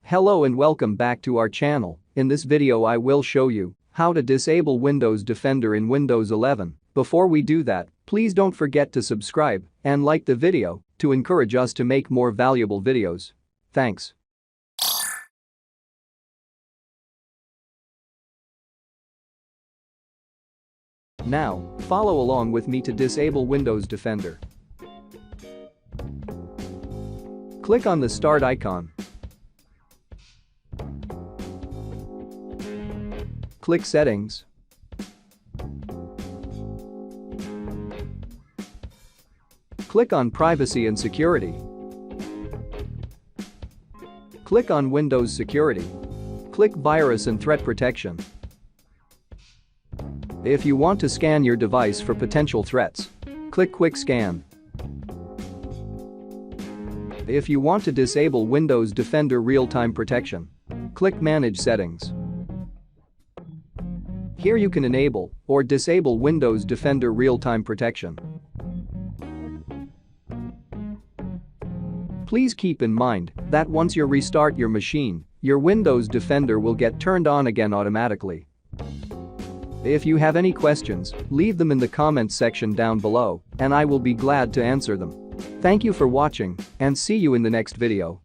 Hello and welcome back to our channel. In this video I will show you how to disable Windows Defender in Windows 11. Before we do that, please don't forget to subscribe and like the video to encourage us to make more valuable videos. Thanks. Now, follow along with me to disable Windows Defender. Click on the Start icon. Click Settings. Click on Privacy and Security. Click on Windows Security. Click Virus and Threat Protection. If you want to scan your device for potential threats, click Quick Scan. If you want to disable Windows Defender Real-Time Protection, click Manage Settings. Here you can enable or disable Windows Defender Real-Time Protection. Please keep in mind that once you restart your machine, your Windows Defender will get turned on again automatically. If you have any questions, leave them in the comments section down below, and I will be glad to answer them. Thank you for watching, and see you in the next video.